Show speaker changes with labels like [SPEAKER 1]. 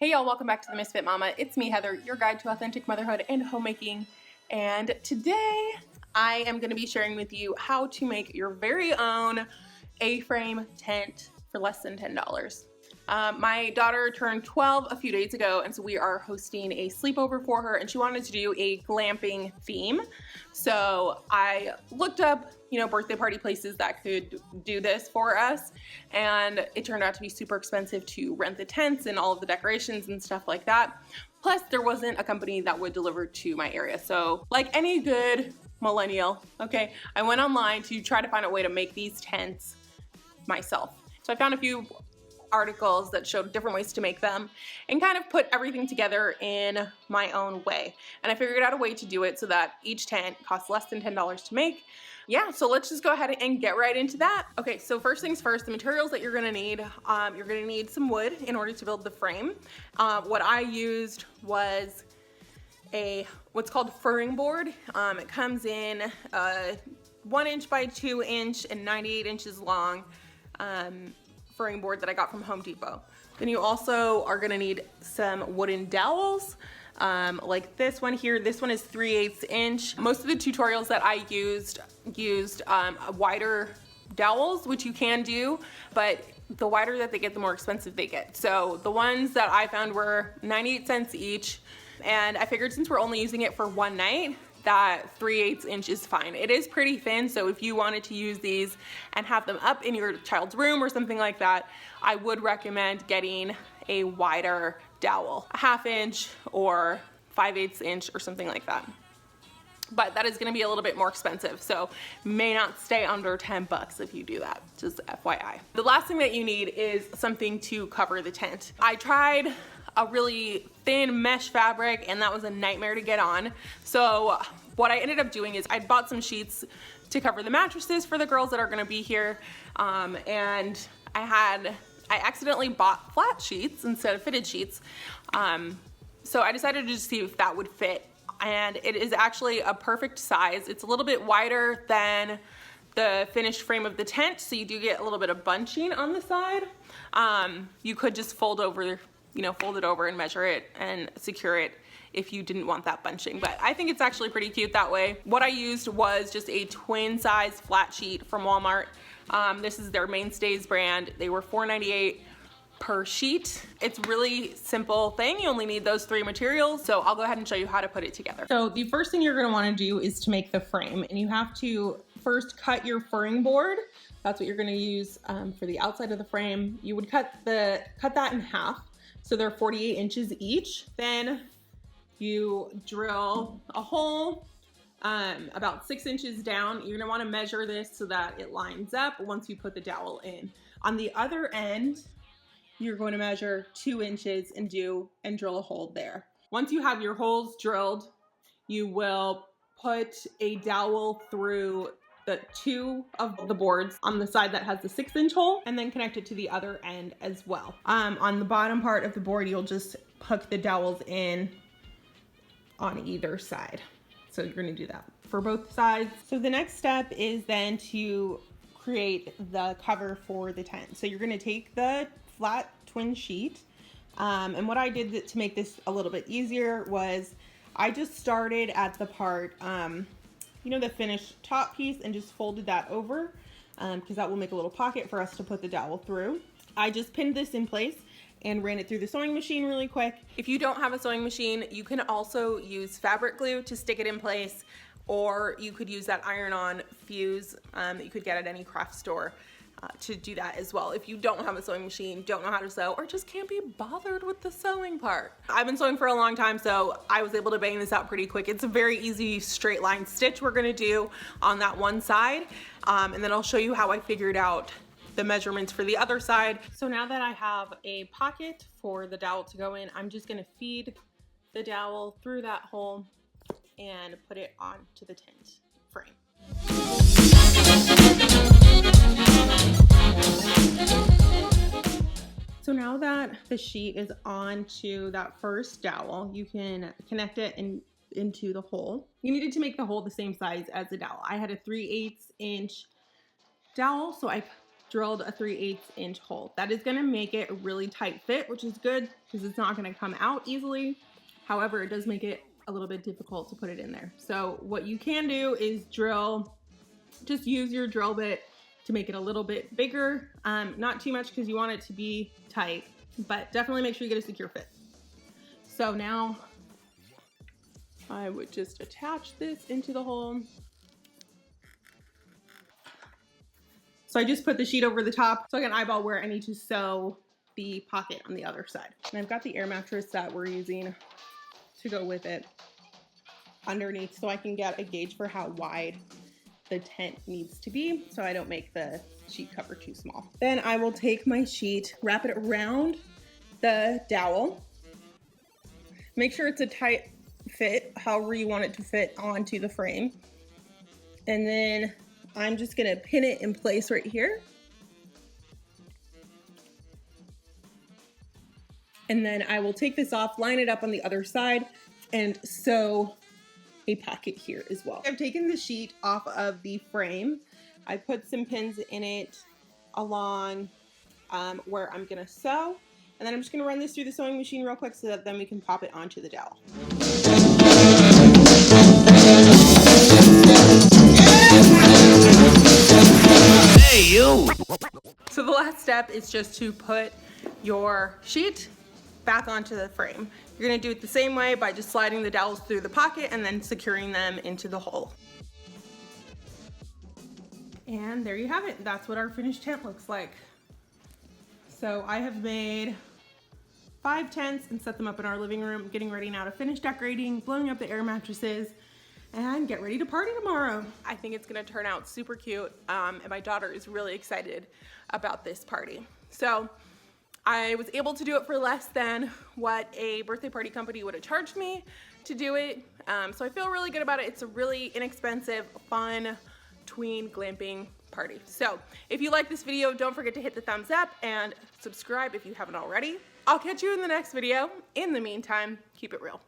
[SPEAKER 1] Hey y'all, welcome back to the Misfit Mama. It's me, Heather, your guide to authentic motherhood and homemaking. And today I am going to be sharing with you how to make your very own A-frame tent for less than $10. My daughter turned 12 a few days ago, and so we are hosting a sleepover for her, and she wanted to do a glamping theme. So I looked up, birthday party places that could do this for us, and it turned out to be super expensive to rent the tents and all of the decorations and stuff like that. Plus, there wasn't a company that would deliver to my area. So like any good millennial, okay, I went online to try to find a way to make these tents myself. So I found a few articles that showed different ways to make them and kind of put everything together in my own way. And I figured out a way to do it so that each tent costs less than $10 to make. Yeah, so let's just go ahead and get right into that. Okay, so first things first, the materials that you're gonna need some wood in order to build the frame. What I used was what's called furring board. It comes in 1 inch by 2 inch and 98 inches long furring board that I got from Home Depot. Then you also are gonna need some wooden dowels, like this one here. This one is 3/8 inch. Most of the tutorials that I used wider dowels, which you can do, but the wider that they get, the more expensive they get. So the ones that I found were 98 cents each, and I figured since we're only using it for one night, that 3/8 inch is fine. It is pretty thin, so if you wanted to use these and have them up in your child's room or something like that, I would recommend getting a wider dowel, a 1/2 inch or 5/8 inch or something like that. But that is gonna be a little bit more expensive, so may not stay under 10 bucks if you do that, just FYI. The last thing that you need is something to cover the tent. I tried a really thin mesh fabric and that was a nightmare to get on. So what I ended up doing is I bought some sheets to cover the mattresses for the girls that are gonna be here. And I accidentally bought flat sheets instead of fitted sheets. So I decided to just see if that would fit. And it is actually a perfect size. It's a little bit wider than the finished frame of the tent, so you do get a little bit of bunching on the side. You could just fold it over and measure it and secure it if you didn't want that bunching. But I think it's actually pretty cute that way. What I used was just a twin size flat sheet from Walmart. This is their Mainstays brand. They were $4.98 per sheet. It's really simple thing. You only need those 3 materials. So I'll go ahead and show you how to put it together. So the first thing you're gonna wanna do is to make the frame, and you have to first cut your furring board. That's what you're gonna use for the outside of the frame. You would cut that in half. So they're 48 inches each. Then you drill a hole about 6 inches down. You're gonna wanna measure this so that it lines up once you put the dowel in. On the other end, you're going to measure 2 inches and drill a hole there. Once you have your holes drilled, you will put a dowel through the 2 of the boards on the side that has the 6-inch hole, and then connect it to the other end as well. On the bottom part of the board, you'll just hook the dowels in on either side. So you're gonna do that for both sides. So the next step is then to create the cover for the tent. So you're gonna take the flat twin sheet, and what I did to make this a little bit easier was I just started at the part, the finished top piece, and just folded that over because that will make a little pocket for us to put the dowel through. I just pinned this in place and ran it through the sewing machine really quick. If you don't have a sewing machine, you can also use fabric glue to stick it in place, or you could use that iron-on fuse that you could get at any craft store to do that as well. If you don't have a sewing machine, don't know how to sew, or just can't be bothered with the sewing part. I've been sewing for a long time, so I was able to bang this out pretty quick. It's a very easy straight line stitch we're gonna do on that one side, and then I'll show you how I figured out the measurements for the other side. So now that I have a pocket for the dowel to go in, I'm just gonna feed the dowel through that hole and put it onto the tent frame. So now that the sheet is onto that first dowel, you can connect it into the hole. You needed to make the hole the same size as the dowel. I had a 3/8 inch dowel, so I drilled a 3/8 inch hole. That is gonna make it a really tight fit, which is good because it's not gonna come out easily. However, it does make it a little bit difficult to put it in there. So what you can do is just use your drill bit to make it a little bit bigger. Not too much because you want it to be tight, but definitely make sure you get a secure fit. So now I would just attach this into the hole. So I just put the sheet over the top so I can eyeball where I need to sew the pocket on the other side. And I've got the air mattress that we're using to go with it underneath so I can get a gauge for how wide the tent needs to be so I don't make the sheet cover too small. Then I will take my sheet, wrap it around the dowel. Make sure it's a tight fit, however you want it to fit onto the frame. And then I'm just gonna pin it in place right here. And then I will take this off, line it up on the other side, and sew a pocket here as well. I've taken the sheet off of the frame. I put some pins in it along where I'm gonna sew. And then I'm just gonna run this through the sewing machine real quick so that then we can pop it onto the dowel. Hey, you! So the last step is just to put your sheet back onto the frame. You're gonna do it the same way by just sliding the dowels through the pocket and then securing them into the hole. And there you have it. That's what our finished tent looks like. So I have made 5 tents and set them up in our living room, getting ready now to finish decorating, blowing up the air mattresses, and get ready to party tomorrow. I think it's gonna turn out super cute, and my daughter is really excited about this party. So I was able to do it for less than what a birthday party company would have charged me to do it. So I feel really good about it. It's a really inexpensive, fun tween glamping party. So if you like this video, don't forget to hit the thumbs up and subscribe if you haven't already. I'll catch you in the next video. In the meantime, keep it real.